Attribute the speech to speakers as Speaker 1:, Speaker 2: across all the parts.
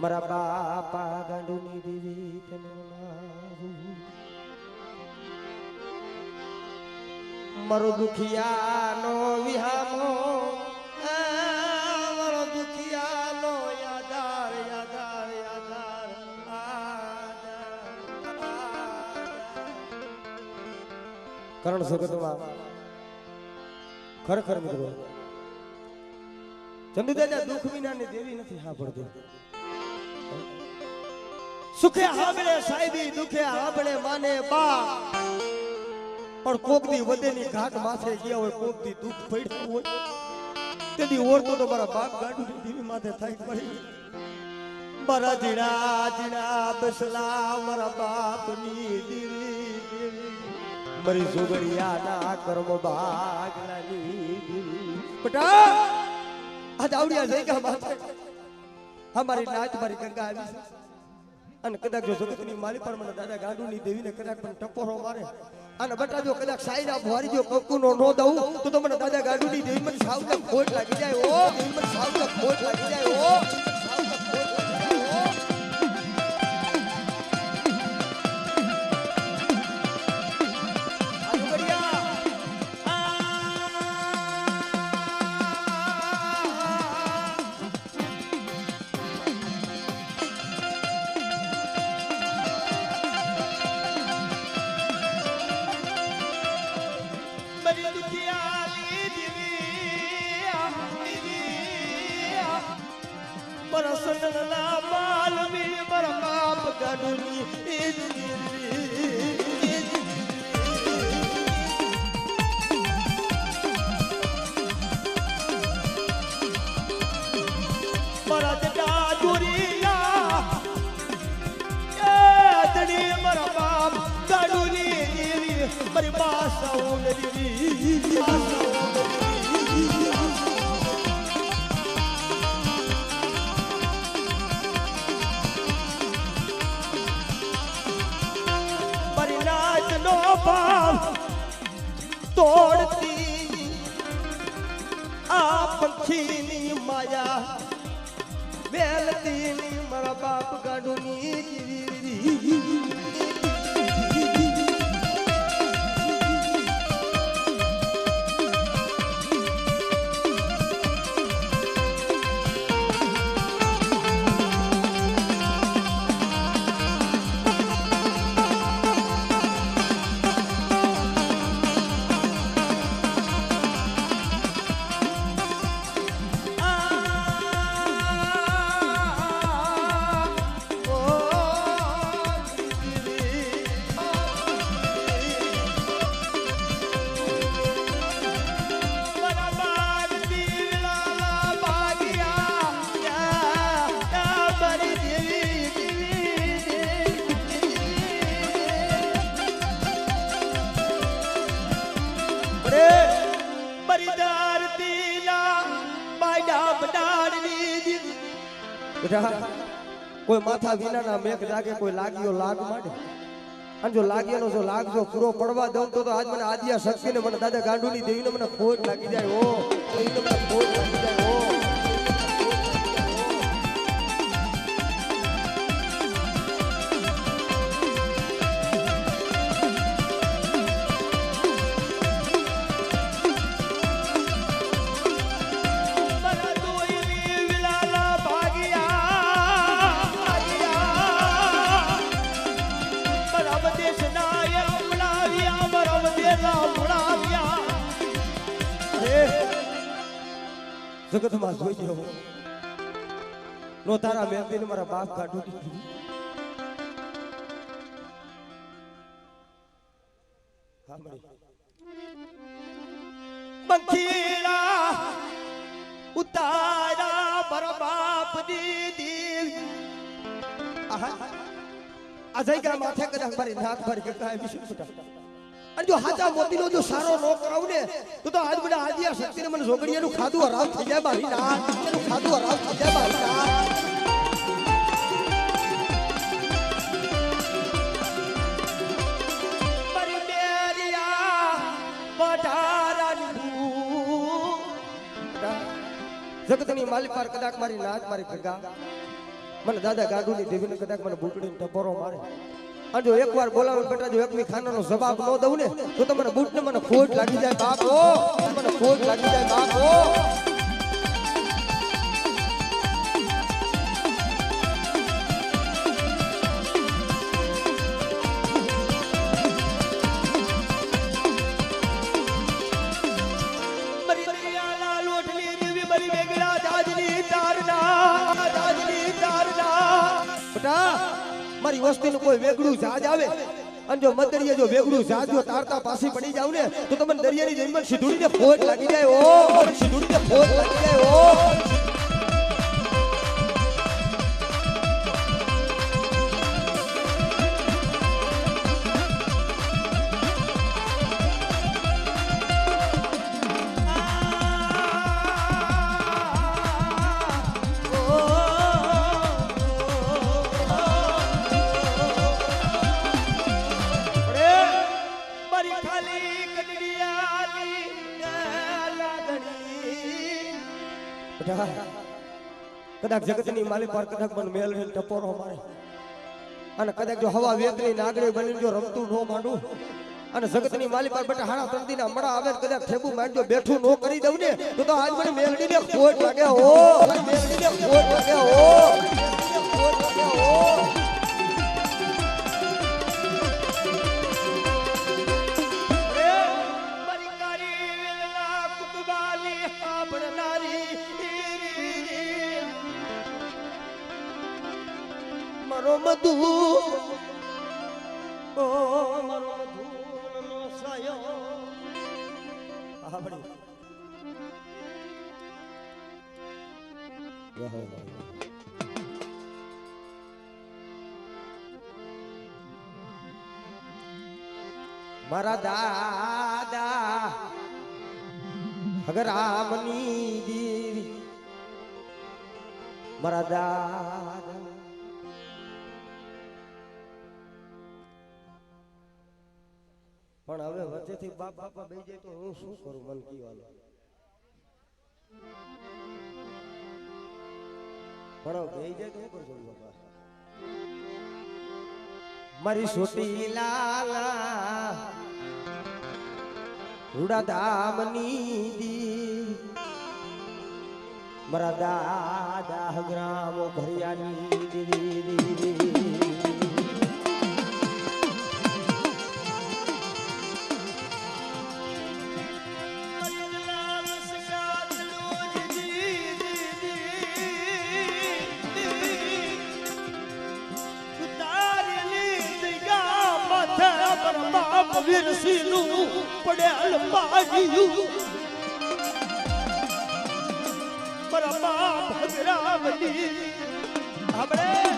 Speaker 1: મારા બાપા ગાંડુની દેવી તને મારો દુખિયાનો વિહામો મારો દુખિયાનો યાદાર યાદાર યાદાર કરણ સુગતમાં ખરેખર મિત્રો ચંદુદાદા દુઃખ વિનાની દેવી નથી સાંભળતી. સુખે હાંભળે સાહેબી દુખે હાંભળે માને બા પણ કોકની વધેની ઘાટ માથે ગયા હોય કોકની દુઃખ પડ્યું હોય તેથી ઓરતો તો મારા બાપ ગાડુની દેવી માથે થાય પડી. મારા જીણા જીણા બસલા મારા બાપની દેવી મારી જોગડિયાના કર્મ ભાગલાની દેવી બટા આજ આવડિયા જઈ ગયા માથે અમારી નાચ મારી ગંગા આવી અને કદાચ જો જગતની માલી પર મને દાદા ગાંડુની દેવીને કદાચ પણ ટપોરો મારે અને બટા જો કદાચ સાઈના ભવારી જો કકુનો નો દઉં તો મને દાદા ગાંડુની દેવી મને સાવને ખોટ લાગી જાય ઓ દેવી મને સાવને ખોટ લાગી જાય ઓ મારી બાસાઓ નદી મારી નાચ નો ભાવ તોડતી આ પંખીની માયા વેલતી મારા બાપ ગાડુની કોઈ માથા વિનાના મેઘ જાગે કોઈ લાગ્યો લાગ માંડે અને જો લાગ્યાનો જો લાગ જો પૂરો પડવા દઉં તો આજ મને આદિયા શક્તિને મને દાદા ગાંડુની દેવીને મને ખોટ લાગી જાય ઓ મને ખોટ લાગી જાય ઓ જગતમાં જોઈ જવો નો તારા મેંદીને મારા બાપ કાઢું દીધું બંખીરા ઉતારા મારા બાપ દીદી આ જગ્યા માથે કદાચ મારી નાક ભરી કે કાય વિશે ફૂટા અને જો હાચા મોતીનો જો સારો નો કરાવ ને તો આજ બધા આદિયા શક્તિને મને જોગડીયાનું ખાધું હરાવ થઈ જાય મારી નાક એનું ખાધું હરાવ થઈ જાય મારી નાક મારી મેરિયા પધારાની જગતની માલિક પર કદાચ મારી નાક મારી ગંગા મને દાદા ગાડુની દેવીને કદાચ મને બુકડીને ટપોરો મારે અને જો એકવાર બોલાવે બેટા જો એકવી ખાનાનો જવાબ ન દઉં ને તો તમને બુટને મને ખોટ લાગી જાય બાપ ઓ મને ખોટ લાગી જાય બાપ ઓ મારી વસ્તીનું કોઈ વેગડું જહાજ આવે અને જો મદરિયે જો વેગડું જહાજ જો તારતા પાછી પડી જાવ ને તો તમને દરિયાની જમીન સીધુડીને ખોટ લાગી જાય ઓ સીધુડીને ખોટ લાગી જાય ઓ કદાચ જગતની માલી પર કદાચ મને મેલ ટપોરો મારે અને કદાચ જો હવા વેતની નાગડી બની જો રમતું ન માંડું અને જગતની માલી પર બેટા હાડા ત્રણદીના મડા આવે કદાચ ઠેબુ માંડજો બેઠું નો કરી દઉં ને તો આજ મને મેલડીને ખોટ લાગે હો મેલડીને ખોટ લાગે હો ખોટ લાગે હો મારો મધુ ઓ મારો મધુ નો સાયો આપડી મારા દાદા હગરામની દેવી મારા દાદા પણ હવે વચ્ચેથી બાપ બાપા બેસી જાય તો હું શું કરું મન કીવાનું પણ બેસી જાય તો શું કરશો બાપા મારી છોટી લાલા રૂડા ધામની દી મારા દાદા ગ્રામો ભરિયાની દીદી વીરસીનું પડેલ પાડ્યું બરાબા ભદ્રાવલી આપણે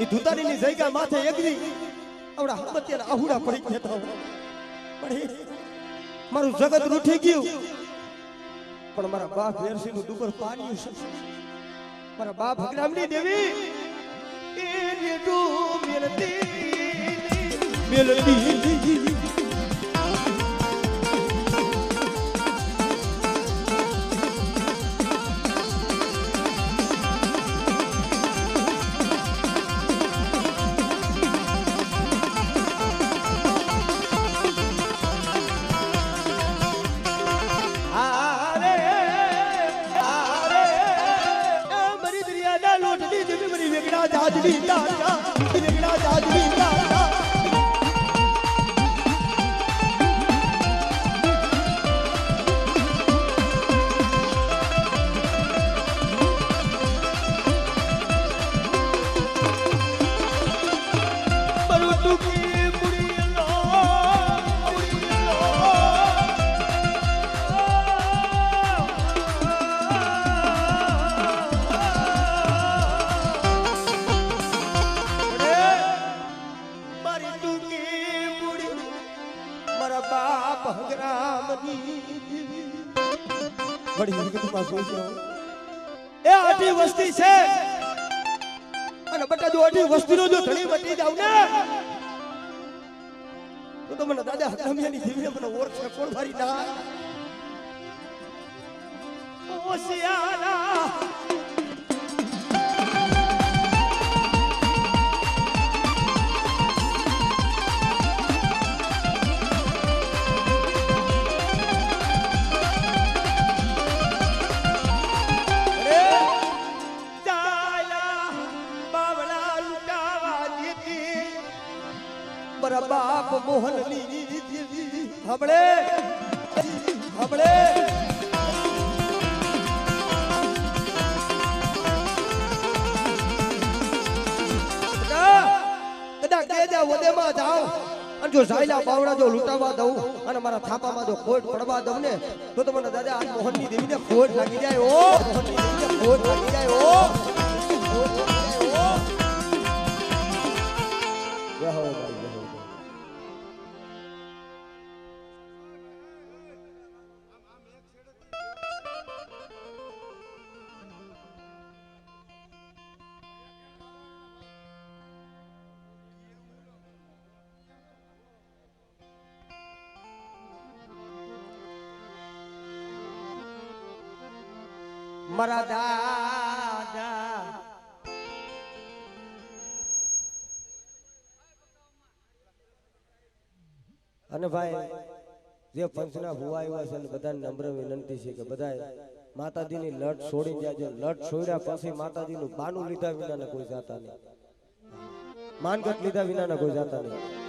Speaker 1: ધુતારીની જગ્યા માથે એકરી આવડા હમતિયાના આહુડા પડી જતા પણ મારું જગત રૂઠી ગયું પણ મારા બાપ વેરસીનું દુબર પાડ્યું છે મારા બાપ હગરામની દેવી એ રેડુ મેલતી જાજલી દાદા વેગડા જાજલી દાદા બરુટુકી મુડીલો મારા બાપ હંગરામની વળી વિગતમાં જોજો એ આટી વસ્તી છે અને બટા જો આટી વસ્તીનો જો ધણી વટી જાવ ને તો મને દાદા હકમિયાની જીવીને મને ઓળખે કોણ મારી ના ઓશિયારા બાપ મોહન ની હબળે હબળે કદાચ વધેમાં જાઓ અને જો સાયલા બાવડા જો લૂંટાવા દઉં અને મારા થાપામાં જો ખોટ પડવા દઉં ને તો મને દાદા આ મોહન ની દેવીને ખોટ લાગી જાય ઓ મોહન ની દેવીને ખોટ લાગી જાય ઓ મારા દાદા અને ભાઈ જે પંચના ભુવા આવ્યા છે બધાને નમ્ર વિનંતી છે કે બધા માતાજીની લટ છોડી જાજો લટ છોડ્યા પછી માતાજીનું બાનું લીધા વિના કોઈ જાતા નહીં માનગઢ લીધા વિના કોઈ જાતા નહીં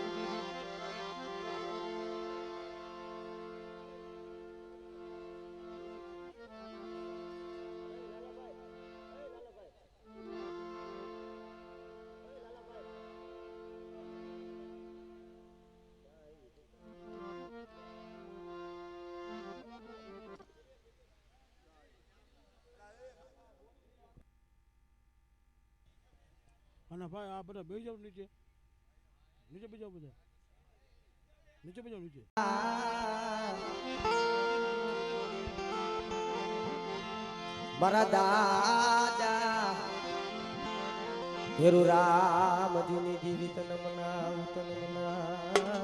Speaker 2: અને ભાઈ આ બધા બેસી જાવ નીચે નીચે બેસી જાવ બધા નીચે બેસી જાવ નીચે
Speaker 1: મારા દાદા હેરુ રામજીની જીવિત નમના ઉતન નમના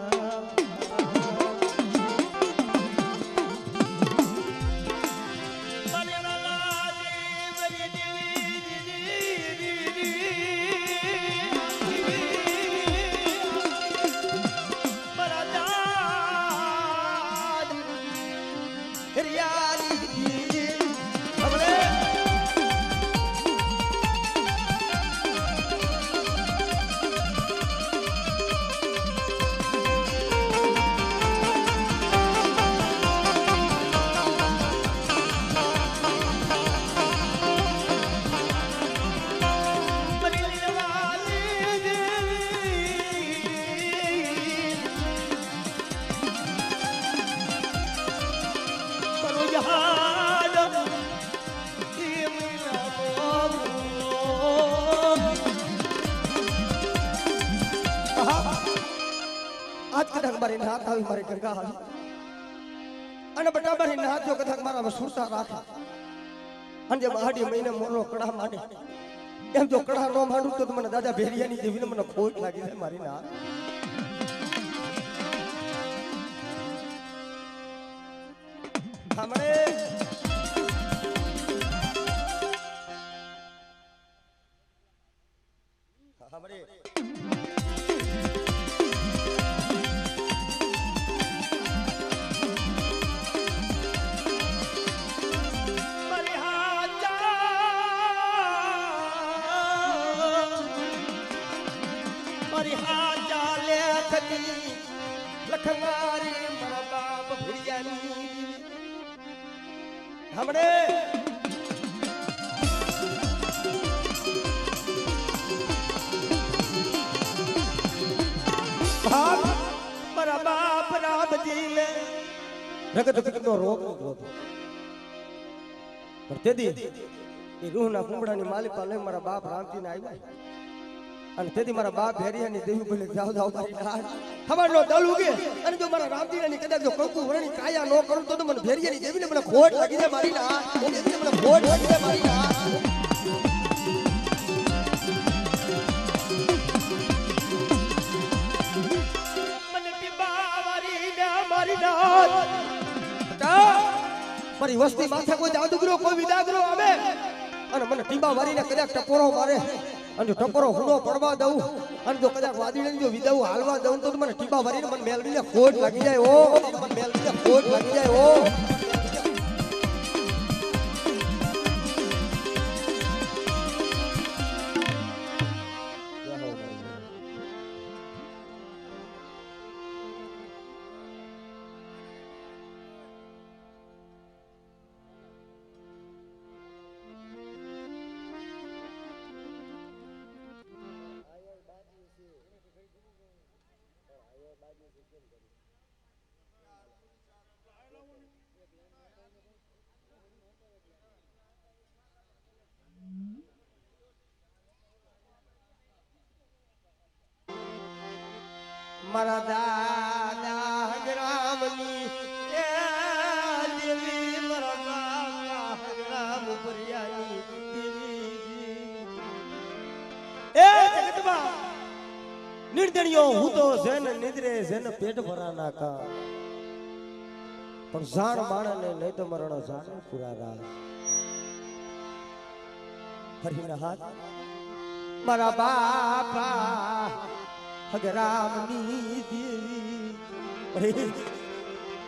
Speaker 1: મારી નાથ આવી મારી ગંગા આવી અને બટા મારી નાથ જો કથા મારા સુરતા રાખે અને જે મહાડી મહિને મોનો કડા માંડે એમ જો કડા નો માંડું તો મને દાદા ભેરિયાની જેવીને મને ખોટ લાગી છે મારી નાથ સાંભળે સાંભળે લખવારી મારા બાપ ભિડિયાની હમણે મારા બાપ રામજી ને રગત રગતનો રોગ હતો પણ તેથી એ રૂહના કુંબડાની માલિકા લઈ મારા બાપ રામજી ને આવ્યા અને તેથી મારા બાપ ભેરિયાની દેવી બોલે જાવ જાવ મારી નાળ ખબર નો દલ ઉગે અને જો મારા રામજીની કદાચ જો કંકુ વરણી કાયા નો કરું તો મને ભેરિયાની દેવીને મને ખોટ લાગી જાય મારી નાળ એ દેવીને મને ખોટ લાગી જાય મારી નાળ મને ટીબાવારી ના મારી નાળ મારી વસ્તી માથે કોઈ જાદુગરો કોઈ વિદાગરો આવે અને મને ટીબા વારીને કદાચ ટપોરો મારે અને જો ટપોરો હુનો પડવા દઉં અને જો કદાચ વાદળીને જો વિદાઉ હાલવા દઉં તો મને ટીબા વારીને મને મેલડીને ખોટ લાગી જાય ઓ મને મેલડીને ખોટ લાગી જાય ઓ મારા દાદા હજરામની એ દેવી મારા બાપા હજરામ ઉપરિયાની દેવી એ જગતમાં નિર્દણીઓ હું તો જેન નિદ્રે જેન પેટ ભરાના કા પણ જાણ માણને નહીં તો મરણ જાણ પૂરા રાજ હરિના હાથ મારા બાપા હજરામની દેવી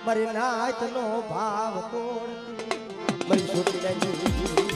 Speaker 1: મારી નાચનો ભાવ તોડતી મારી છોટી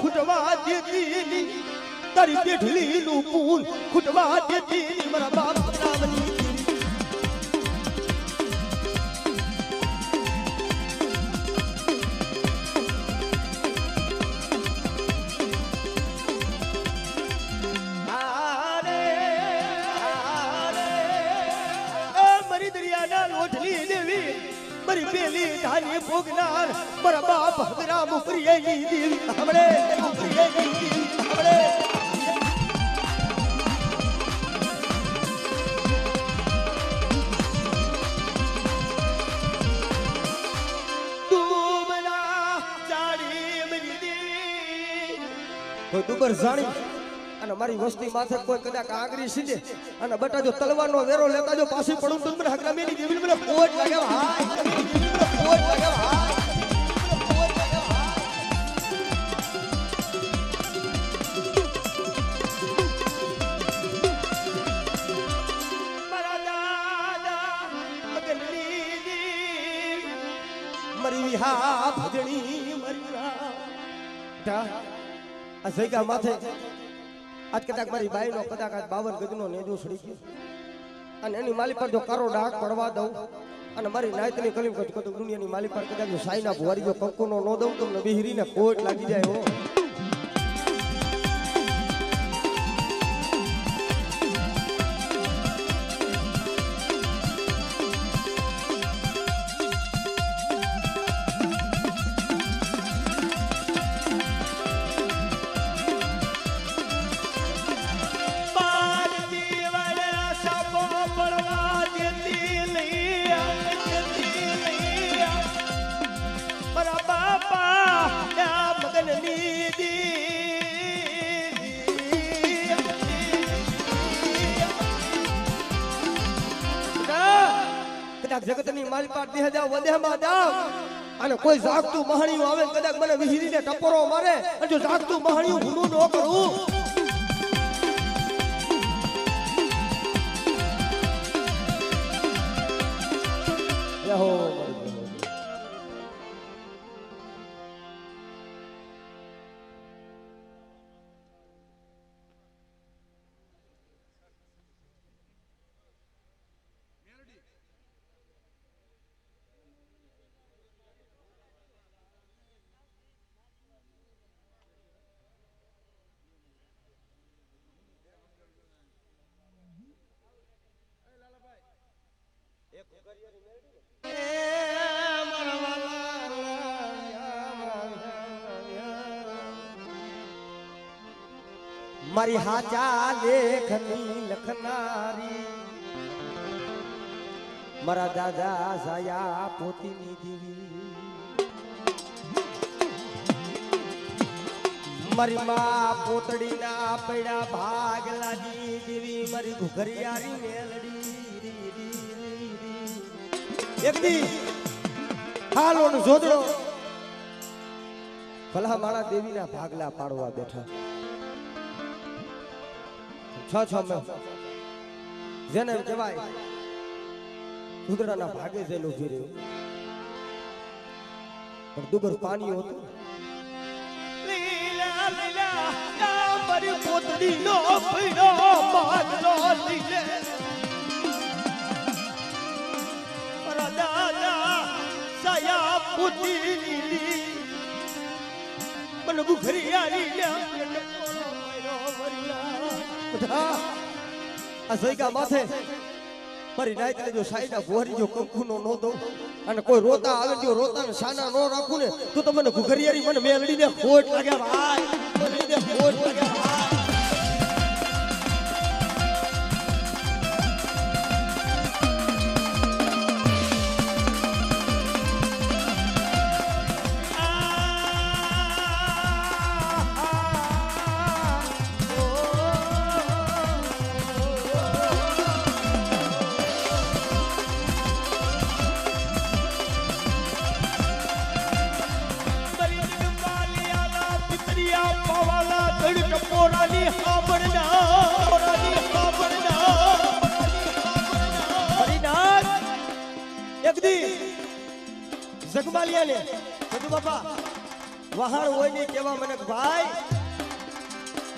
Speaker 1: खुटवा देती तारी पेठली नु पूल खुटवा देती मारा बाप रामनी आरे आरे मरी दरियाना लोटली देवी मरी बेली धानी भोगनार मारा बाप हगराम उपरियानी देवी हमरे उपरियानी देवी हमरे કોઈ દુબર જાણી અને મારી વસ્તી માથે કોઈ કદાચ આંગળી સીધે અને બટા જો તલવારનો વેરો લેતા જો પાછી પડું તો મને હકરામીની દેવી મને પોટ લાગે હાય પોટ લાગે હાય મારા દાદા મગનની મરી હા ભજણી મરી આ જગ્યા માથે આજ કદાચ મારી બાઈ નો કદાચ 52 ગજનો નેજો સડી ગયો અને એની માલી પર જો કારો ડાક પડવા દઉં અને મારી નાયતની કલીમ કદ દુનિયાની માલી પર કદાચ સાઈના ભુવારી જો કંકુનો નો દઉં તો મને બિહરીને કોટ લાગી જાય હો જગતની મારી પાટ 2000 વધે માં જાવ અને કોઈ જાગતું મહાણિયું આવે ને કદાચ મને વિહીરીને ટપોરો મારે અને જો જાગતું મહાણિયું ભૂલું ન કરું યહો મારી હાચા લેખની લખનારી મારા દાદા સાયા પોતીની દીવી મારી માં પોતડીના પૈડા ભાગલાજી દેવી મારી ઘુઘરિયારી મેલડી એકદી હાલો ને જોદડો ભલા મારા દેવીના ભાગલા પાડવા બેઠા છ મેં જેને એમ કહેવાય ઉદડાના ભાગે જેલું ઉભી રહ્યું પણ દુગર પાણી હતું લીલા લીલા મારી પોતડીનો પૈડો ભાગલો લીલે મારા દાદા સાયા પોતીની મને ઘુઘરિયારી આ સૈગા માથે મારી રાત જો સાઈડા ભોરી જો કંકુનો નો દઉં અને કોઈ રોતા આવે જો રોતા ને સાના નો રાખું ને તો તમને ઘુઘરિયારી મને મેલડીને ખોટ લાગ્યા ભાઈ મેલડીને ખોટ લાગ્યા ભાઈ જગમાલિયાને સદુ બાપા વહાણ હોય ને કેવા મને ભાઈ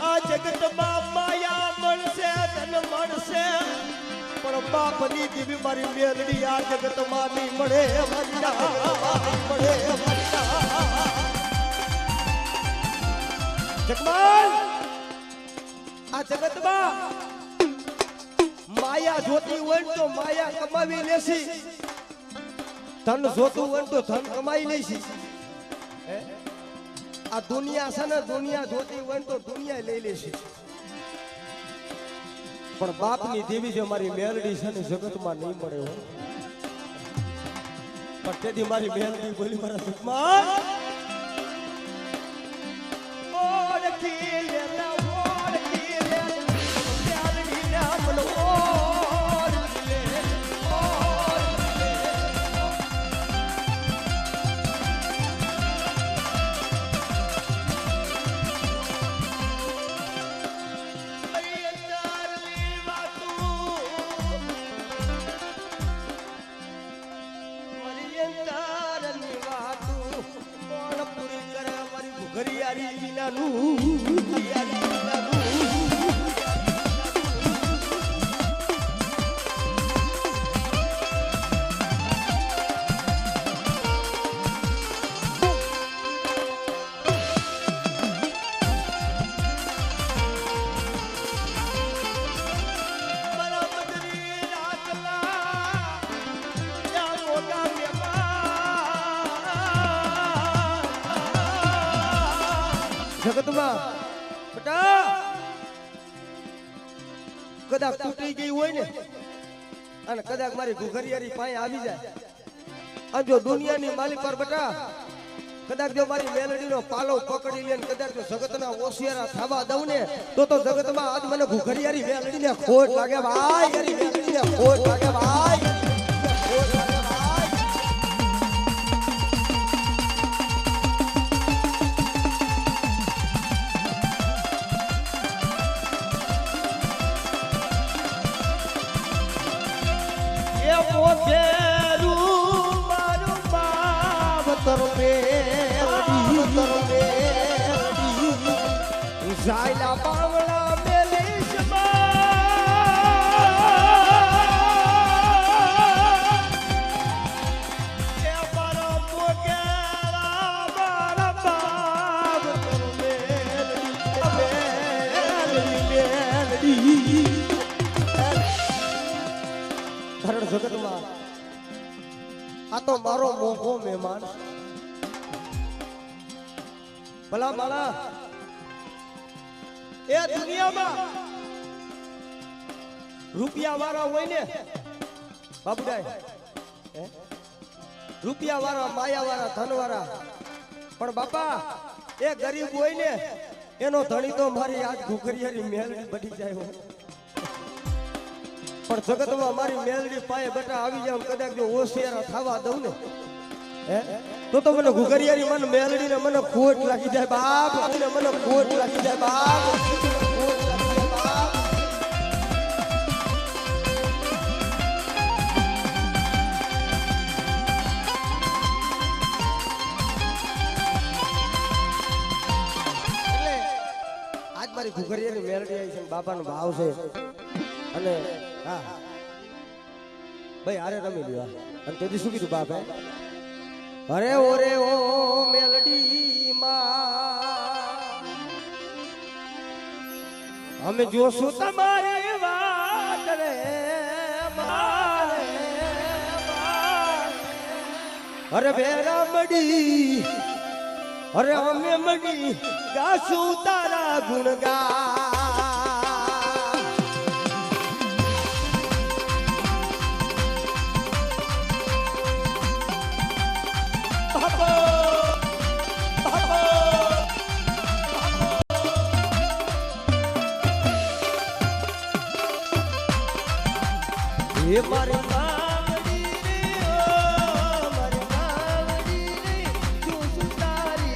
Speaker 1: આ જગતમાં માયા મળશે ધન મળશે પણ બાપની દીવી મારી મેલડી આ જગતમાં નહીં મળે મળે જગમાલ આ જગતમાં માયા જોતી હોય તો માયા કમાવી લેશી ધન જોતું હોય તો ધન કમાઈ લઈશી આ દુનિયા છે ને દુનિયા જોતી હોય તો દુનિયા લઈ લેશી પણ બાપની દેવી જે મારી મેલડી છે ને જગતમાં નહીં મળે હો પણ તેથી મારી મેલડી બોલી મારા સુખમાં જગતમાં બેટા કદાચ તૂટી ગઈ હોય ને અને કદાચ મારી ઘુઘરિયારી પાસે આવી જાય અને જો દુનિયાની માલિક પર બેટા કદાચ જો મારી મેલડીનો પાલો પકડી લે કદાચ જો જગતના ઓશિયારા થવા દઉં ને તો જગતમાં આજ મને ઘુઘરિયારી મેલડીને ખોટ લાગે ભાઈ મેલડીને ખોટ લાગે ભાઈ ખોટ લાગે ભાઈ માવતર મેલડી જાયલા બાવળા મેલીશ જગતમાં આ તો મારો મોકો મહેમાન ભલા માળા એ દુનિયામાં રૂપિયા વાળા હોય ને બાબુડાઈ રૂપિયા વાળા માયા વાળા ધન વાળા પણ બાપા એ ગરીબ હોય ને એનો ધણી તો મારી આજ ઘુઘરિયાની મેલડી બની જાય હોય પણ જગતમાં મારી મેલડી પાયે બેટા આવી જાવ કદાચ જો ઓશિયારા થવા દઉં ને તો મને ઘુઘરિયાની મને મેલડી ને મને ખોટ લાગી જાય બાપ મને ખોટ લાગી જાય બાપ આજ મારી ઘુઘરિયાની મેલડી આવી છે બાપાનો ભાવ છે અને હા ભાઈ હારે રમી લ્યો અને તેથી શું કીધું બાપ અરે ઓરે ઓ મેલડી માં અમે જોશું તમારી વાત રે અરે ભેરા મડી અરે અમે મડી ગાશું તારા ગુણગા ये मारी मावड़ी रे ओ मारी मावड़ी रे जो सुतारी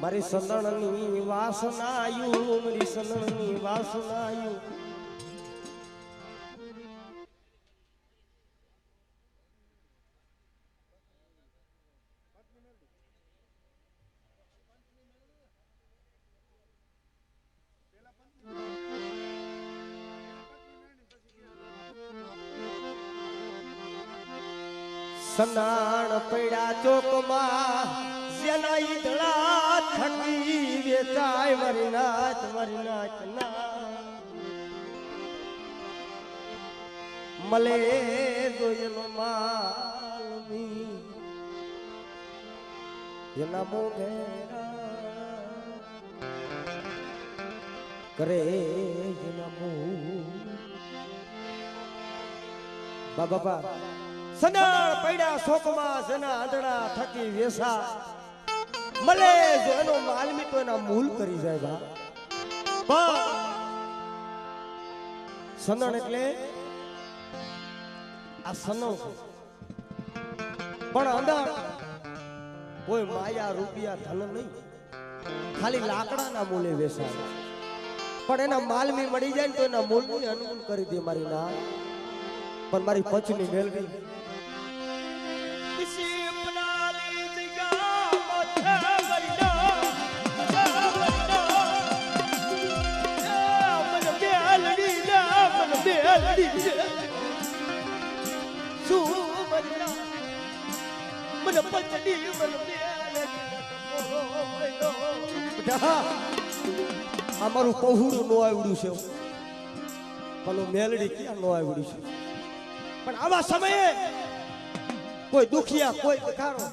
Speaker 1: મારી સનણની વાસનાયું મારી સનણની વાસનાયું સનાણ પૈડા ચોકમાં જેના ઈદળા થકી વેચાય મારી નાચ ના મલે જોયેલો માલ બી એના મોઘેરા કરે એના મો બાબા સનાળ પૈડા શોકમાં જેના આંધળા થકી વેસા મલે જો એનો માલમી તો એના મૂલ કરી જાય બા સનણ એટલે આ સનણ પણ અંદર કોઈ માયા રૂપિયા ધન નહીં ખાલી લાકડાના મૂલે વેસાય પણ એના માલમી મળી જાય ને તો એના મૂલને અનુકૂળ કરી દે મારી ના પણ મારી પછની મેલડી किसी अपना ली जगह મેલડી શું મજા મને પચડી મને આ મારું પહોળું નો આવડ્યું છે પણ મેલડી ક્યાં નો આવડ્યું છે પણ આવા સમયે કોઈ દુખિયા કોઈ કખારો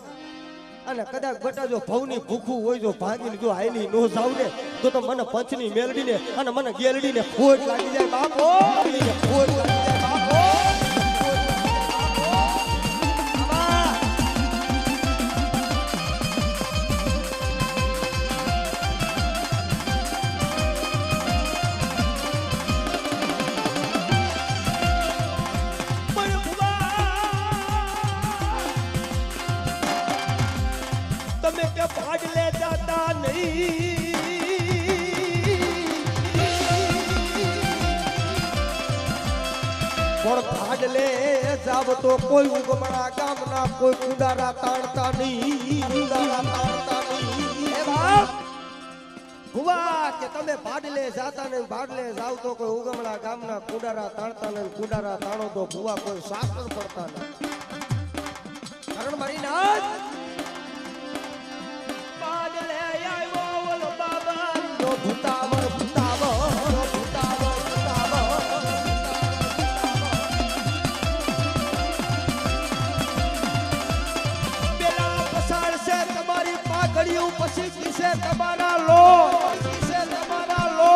Speaker 1: અને કદાચ બટા જો ભવની ભૂખું હોય જો ભાગીને જો હાઈલી નો જાવ ને તો મને પંચની મેલડીને અને મને ગેલડીને ખોટ લાગી જાય બાપો ખોટ લાગી જાય બાપો તમે કે ભાગ લે જાતા નહીં પણ ભાગ લે જાવ તો કોઈ ઉગમણા ગામના કોઈ કુંડારા તાણતા નહીં કુંડારા તાણતા નહીં એ બાપ ભુવા કે તમે ભાડલે જાતા ને ભાડલે જાવ તો કોઈ ઉગમણા ગામના કુંડારા તાણતા ને કુંડારા તાણો તો ભુવા કોઈ શાસન પડતા નહીં કારણ મારી નાથ ભૂતાવર ભૂતાવર ભૂતાવર પેલા પસાર છે તમારી પાઘડીયું પછી કિસે તમારા લો કિસે તમારા લો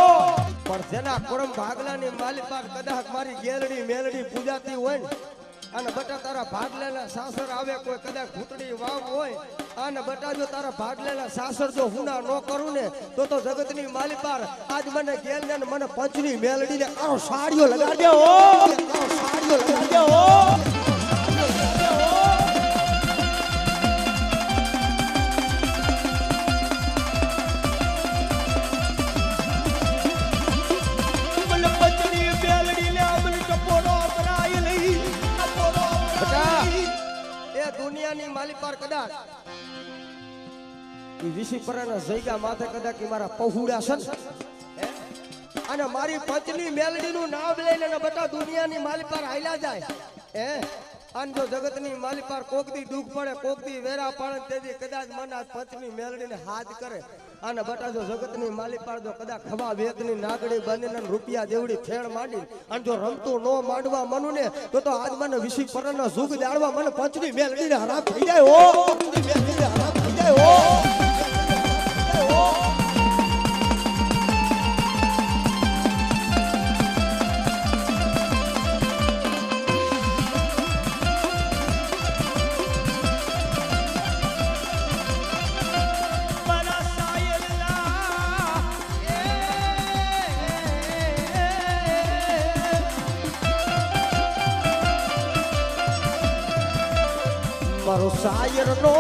Speaker 1: પણ જેના કોરમ ભાગલાની માલી પાર કદાચ મારી ગેલડી મેલડી પૂજાતી હોય ને અને બટા તારા ભાગલેલા સાસર આવે કોઈ કદાચ ઘૂંટડી વાવ હોય અને બટા જો તારા ભાગલેલા સાસર જો હુના ન કરું ને તો જગતની માલી પાર આજ મને ગેલ ને મને પંચની મેલડીને આરો સાડીઓ લગાડે હો આરો સાડીઓ લગાડે હો મને પંચની મેલડી લે મને ટપોરો બનાવી લઈ એ દુનિયાની માલી પાર કદાચ ઈ વિશીપરાના જઈગા માથે કદાચ મારા પહુડા છે અને મારી પંચની મેલડીનું નામ લઈને ને બટા દુનિયાની માલી પાર હાલ્યા જાય અને જો જગતની માલી પાર કોકદી દુઃખ પડે કોકદી વેરા પડે તેથી કદાચ મને પંચની મેલડીને હાથ કરે અને બટા જો જગતની માલી પાર જો કદાચ ખવા વેતની નાગડી બનીને રૂપિયા જેવડી ફેણ માંડી અને જો રમતું નો માંડવા મનું ને તો આજ મને વિશીપરાના જુગ દાડવા મને પંચની મેલડીને હરામ થઈ જાય હો પંચની મેલડીને હરામ થઈ જાય હો મારો શાયર નો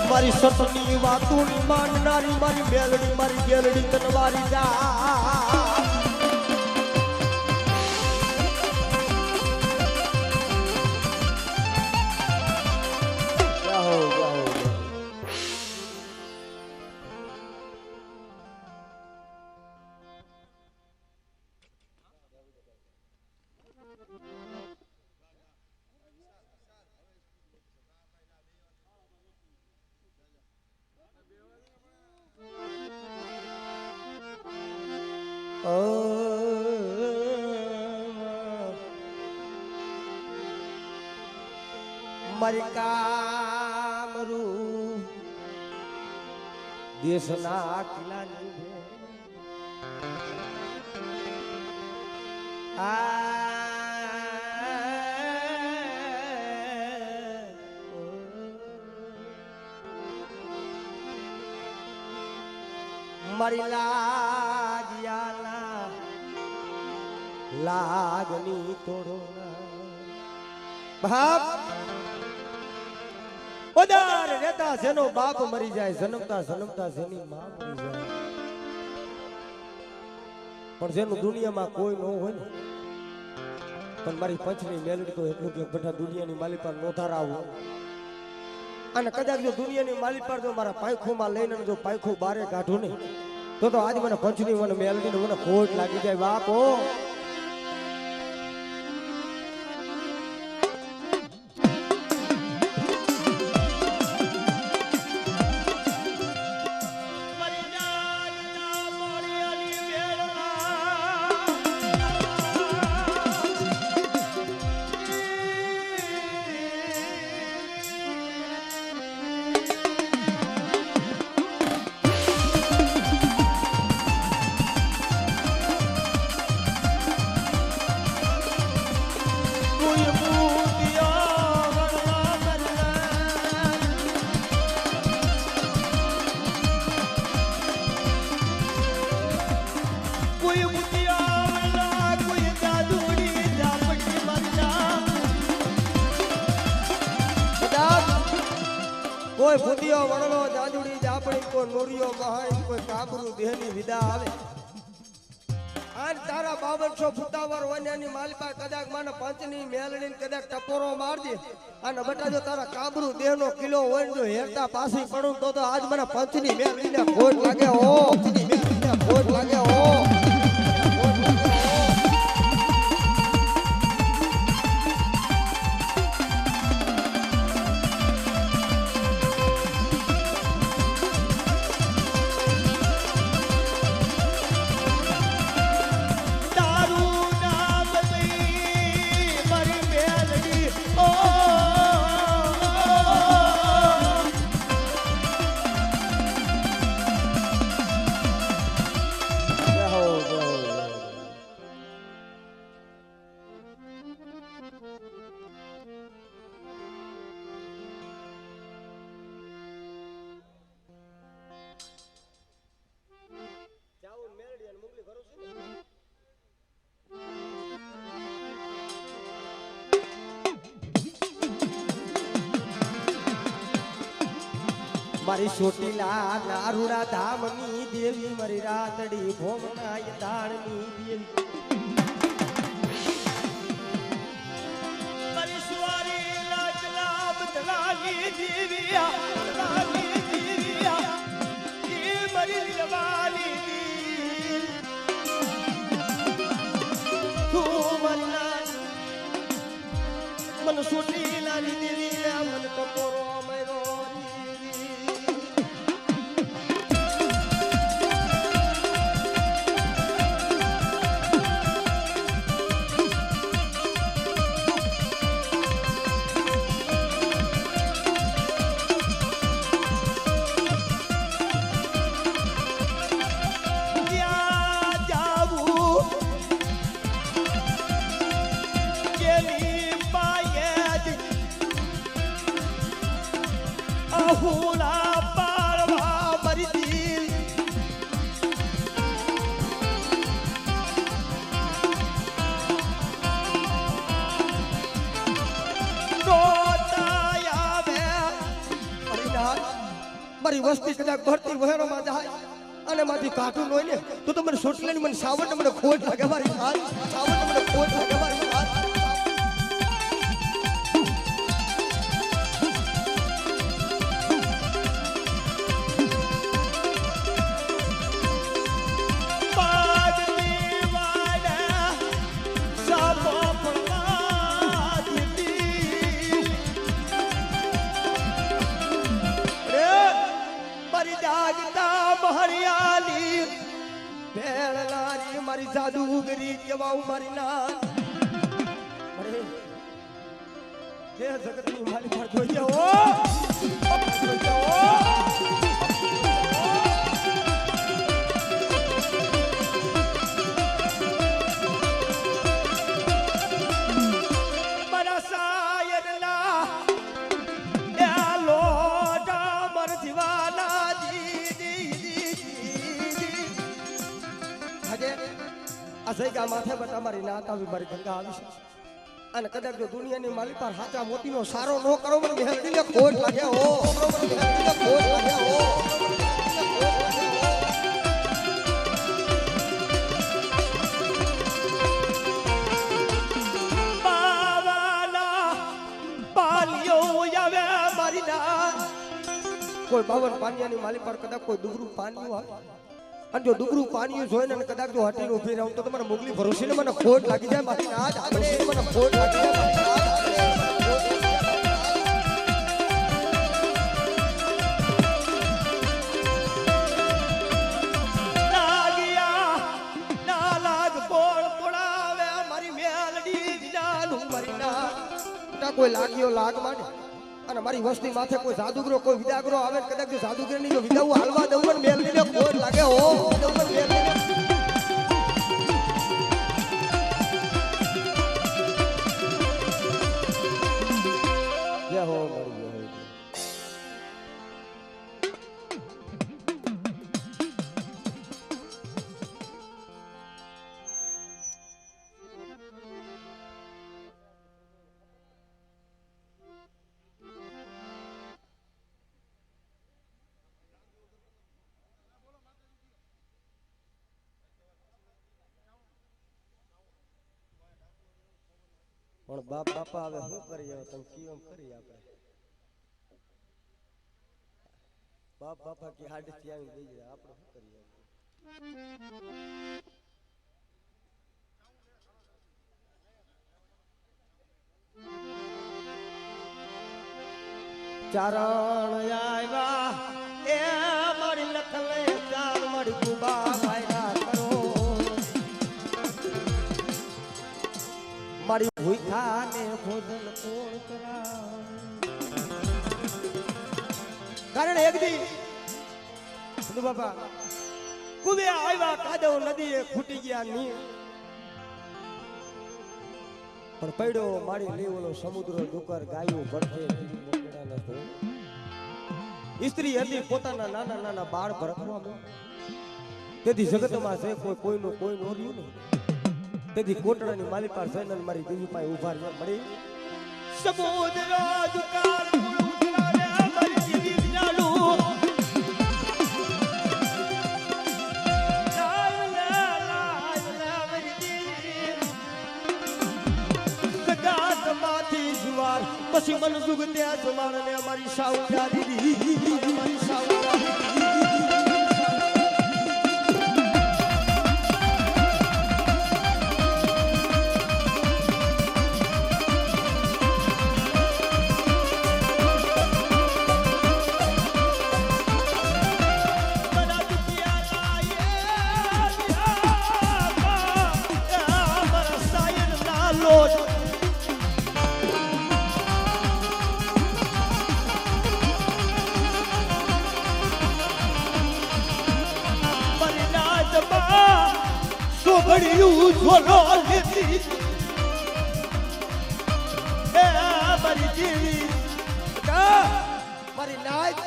Speaker 1: મારી સતની વાતોની માનનારી મારી મેલડી મારી ગેલડી તનવારી જા મારી કામરૂ દેશના કિલ્લાની મારી લાગિયાના લાગની તોડો બાપ પદાર રહેતા જેનો બાપ મરી જાય જન્મતા જન્મતા જેની માં મરી જાય પણ જેનું દુનિયામાં કોઈ ન હોય ને પણ મારી પંચની મેલડી તો એટલું કે બધા દુનિયાની માલી પર નોધાર આવું અને કદાચ જો દુનિયાની માલી પર જો મારા પાયખુમાં લઈને જો પાયખું બારે કાઢું ને તો આજ મને પંચની મને મેલડીને મને ખોટ લાગી જાય બાપ ઓ કોઈ ભૂતિયો વણલો જાજુડી જાપડી કોઈ નોરિયો મહાઈ કોઈ કાબરું દેહની વિદા આવે આજ તારા 5200 ફૂટાવર વન્યાની માલપા કદાચ મને પંચની મેલડી કદાચ ટપોરો મારજે અને બટા જો તારા કાબરું દેહનો કિલો હોય જો હેરતા પાછી પડું તો આજ મને પંચની મેલડીને ખોટ લાગે હો પંચની મેલડીને ખોટ લાગે હો મારી ચોટીલા નારુડા ધામની દેવી મારી રાતડી ભોમના દાળની દેવી મારી સુવારી લાજલા બદલાની દેવિયા એ મારી જવાની તું મનના મન ચોટીલાની દેવી મન ટકોરો મેરો મારી વસ્તી કદાચ ભરતી વહેરોમાં જાય અને માંથી કાઢું હોય ને તો મને સોટલાની મને સાવટ મને ખોટ લાગે મારી સાવટ મને ખોટ લાગે મારી મારી જાદુગરી કેવાઉ મારી ના અરે હે જગતની મારી પર જોઈ જાઓ મારા સાયરના એલો ડામર જીવાના આ માથે બટા મારી નાત આવી મારી ગંગા આવી છે અને કદાચ જો દુનિયાની માલી પર હાચા મોતીનો સારો નો કરો મને મેહદીને ખોટ લાગે હો મેહદીને ખોટ લાગે હો કોઈ 52 પાનિયાની માલી પર કદાચ કોઈ દુગરું પાનિયું આવે અને જો દુગરું પાનિયું જોઈને અને કદાચ જો હટીને ઊભી રહું તો તમારે મોગલી ભરોસે ને મને ખોટ લાગી જાય મારી નાજ આપણે મને ખોટ લાગી જાય મારી નાજ કોઈ લાગ્યો લાગ માંડે અને મારી વસ્તી માથે કોઈ જાદુગરો કોઈ વિદાગરો આવે કદાચ જો જાદુગર ની જો વિદાવું હાલવા દઉં ને મેલ લીને ખોટ લાગે હો દઉં મેલ લીને જય હો મારી જય હો પણ બાપ બાપા હવે શું કરીએ તમે કેમ કરી આપણે બાપ બાપા કે હાડે ત્યાં આવી ગઈ આપણે શું કરીએ ચારણ આવ્યા એ મારી લખલે ચાર મારી ગુબા ભાઈરા કરો મારી ભૂખા ને ભોજન કોણ કરાવે કારણ એક દી સુનો બાપા કુબે આવ્યા કાદવ નદીએ ખૂટી ગયા ની પણ પડ્યો મારી લેવલો સમુદ્ર ડુકર ગાયો ભરતે મોકડા ન થો સ્ત્રી હતી પોતાના નાના નાના બાળ ભરખવામાં તેથી જગતમાં છે કોઈ કોઈનું કોઈ નો રહ્યું નહીં તેથી કોટડાની માલી પર જઈને મારી દેવી પાસે ઉભા રહે મળી સમુદ્ર દુકાર મારી દેવી વિનાલું પછી મન જુગ ત્યાં જમાડને અમારી સાઉજા દીદી અમારી સાઉજા બળિયું ઝોલો લેતી એ મારી દેવી મારી નાચ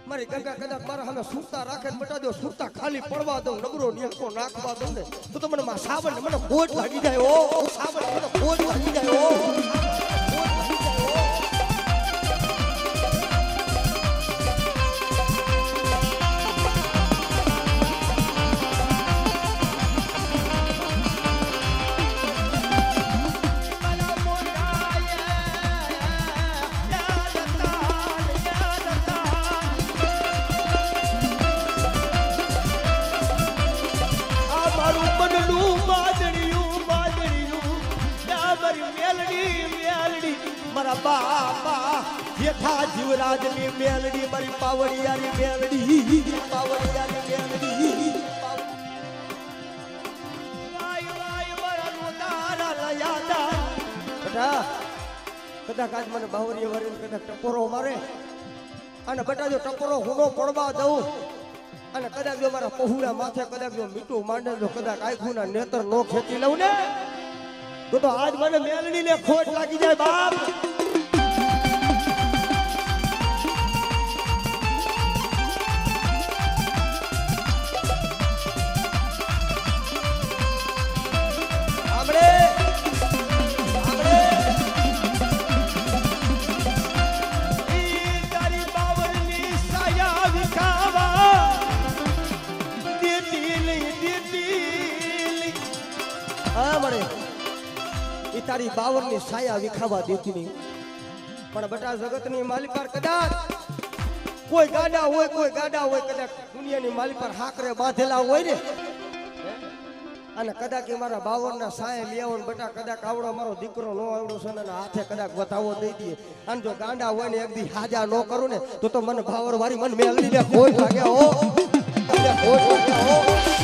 Speaker 1: મારી ગંગા કદાચ મારા સામે સુરતા રાખે બટા દો સુરતા ખાલી પડવા દઉં નબરો નિયકો નાખવા દઉં ને તો મને માં સાબણ મને ખોટ લાગી જાય ઓ સાબણ મને ખોટ લાગી જાય ઓ બાપા જેઠા જીવરાજની મેલડી મારી પાવડિયાની મેલડી પાવડિયાની મેલડી વાય વાય મારા તારા લયાદા બેટા કદાચ આજ મને બાવરિયા વરીને કદાચ ટપોરો મારે અને બેટા જો ટપોરો હુંડો પડવા દઉં અને કદાચ જો મારા પહુડા માથે કદાચ જો મીઠું માંડે જો કદાચ આખુના નેત્ર નો ખેંચી લઉં ને તો આજ મને મેલડી ને ખોટ લાગી જાય બાપ તારી બાવરની છાયા વિખાવા દેતી નહીં પણ બટા જગતની માલી પર કદાચ કોઈ ગાડા હોય કદાચ દુનિયાની માલી પર હાકરે બાંધેલા હોય ને અને કદાચ એ મારા બાવરના સાય લેવો ને બટા કદાચ આવડો મારો દીકરો નો આવડો છે ને હાથે કદાચ બતાવો દઈ દઈએ અને જો ગાંડા હોય ને એક દી હાજા ન કરું ને તો મને ભાવર વારી મન મેલડી ને ખોટ લાગ્યા હો ખોટ લાગ્યા હો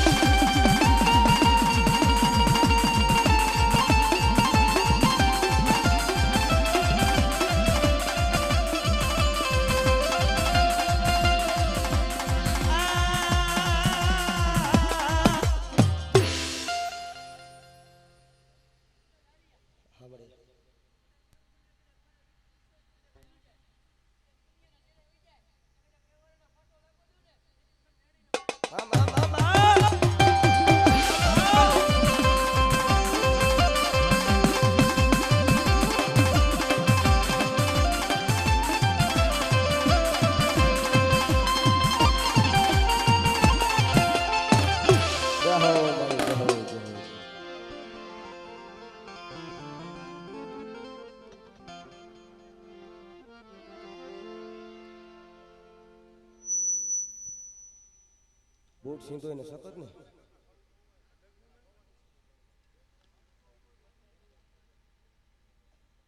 Speaker 1: બૂટ સીધો એને સખત ને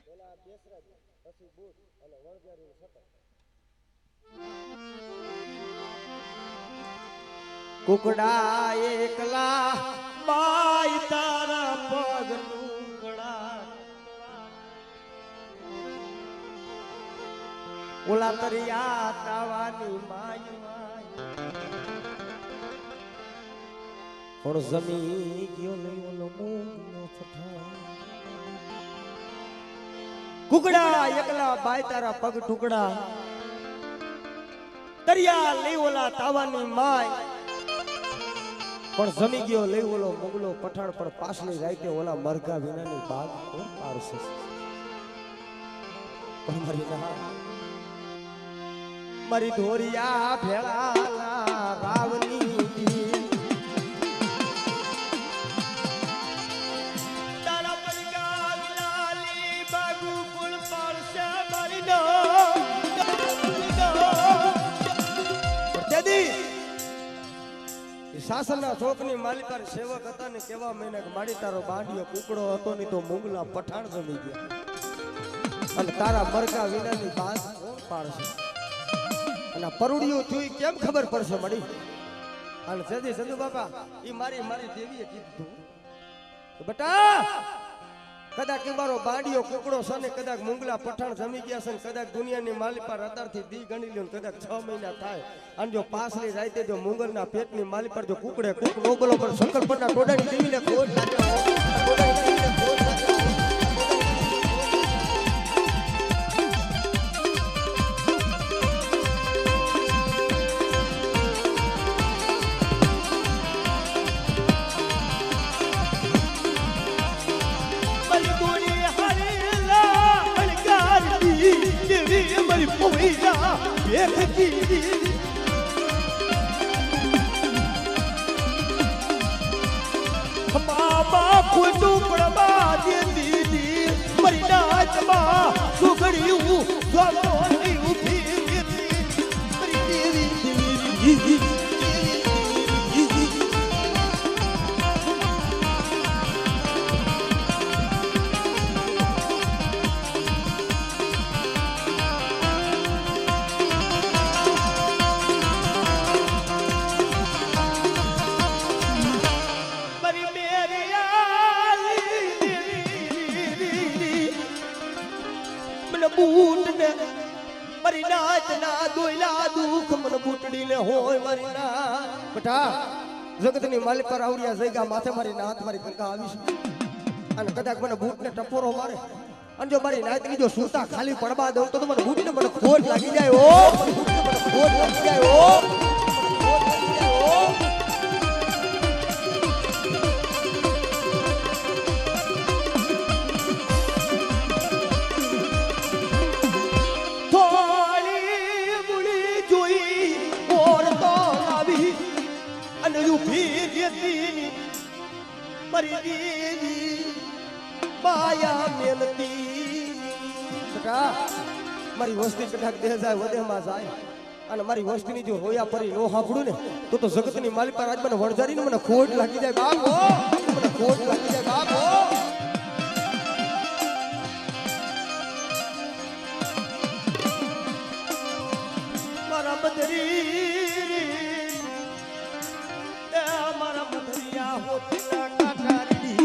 Speaker 1: પેલા બેસરાજ પછી બૂટ અને વળજારી સખત કુકડા એકલા બાઈ તારા પગ ટુકડા ઓલા તરિયા તાવાની માય પણ જમી ગયો લઈ ઓલો મૂંગનો પઠાણ કુકડા એકલા બાય તારા પગ ટુકડા દરિયા લઈ ઓલા તાવાની માય પણ જમી ગયો લઈ ઓલો મૂંગનો પઠાણ પણ પાછલી રાતે ઓલા મરઘા વિનાની બાગ કોણ પારશે પણ મારી ધોરિયા ભેળાલા રાવની શાસનના ચોકની માલિકાર સેવક હતા ને કેવા મહિને માડી તારો બાંડિયો કુકડો હતો ને તો મૂંગલા પઠાણ જમી ગયા અને તારા મરઘા વિનાની બાદ કોણ પાડશે અને પરુડિયું થયું કેમ ખબર પડશે મળી અને સદી સદુ બાપા ઈ મારી દેવીએ કીધું બેટા કદાચ મારો બાંડિયો કુકડો છે ને કદાચ મૂંગલા પઠાણ જમી ગયા છે ને કદાચ દુનિયાની માલી પર અતારથી દી ગણી લ્યો કદાચ 6 મહિના થાય અને જો પાછલી રાતે જો મૂંગલના પેટની માલી પર જો કુકડે કુક નો બોલો પર શંકર પરના ટોડાની ટીવીને ખોટ લાગે મામા ખોટું પડવા દે દીદી મરી નાચમાં સુગડ્યું સ્વામી ઉભી મરી દેવી બૂટ ને મારી નાચ ના દોયલા દુખ મને બૂટડી ને હોય મારી ના બેટા જગતની માલી પર આવડિયા જઈગા માથે મારી નાથ મારી ગંગા આવીશ અને કદાચ મને બૂટ ને ટપોરો મારે અને જો મારી નાચ ની જો સૂતા ખાલી પડવા દઉં તો મને બૂટ ને મને ખોટ લાગી જાય ઓ મને બૂટ ને મને ખોટ લાગી જાય ઓ મરી દેવી માયા મેલતી બેટા મારી વસ્તી કદાચ દેહ જાય વધેમાં જાય અને મારી વસ્તીની જો રોયા પરી નો સાંભળું ને તો જગતની માલિક પર આજ મને વણઝારીને મને ખોટ લાગી જાય બાપ હો મને ખોટ લાગી જાય બાપ હો મારા બદરિયા હોતીના કાકારી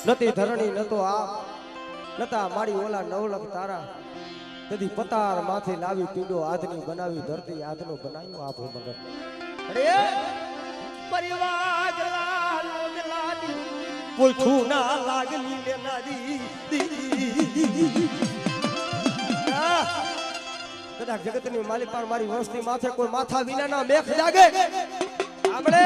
Speaker 1: નતી ધરણી નતો આપ નતા મારી ઓલા નવલખ તારા તેથી પતાર માથે લાવી પીડો આદની બનાવી ધરતી આદનો બનાવ્યો આપો મગર અરે પરિવાર લાગલાની કોઈ છું ના લાગલી લેનારી કદાચ જગતની માલિક પર મારી વસ્તી માથે કોઈ માથા વિનાના મેખ જાગે આપણે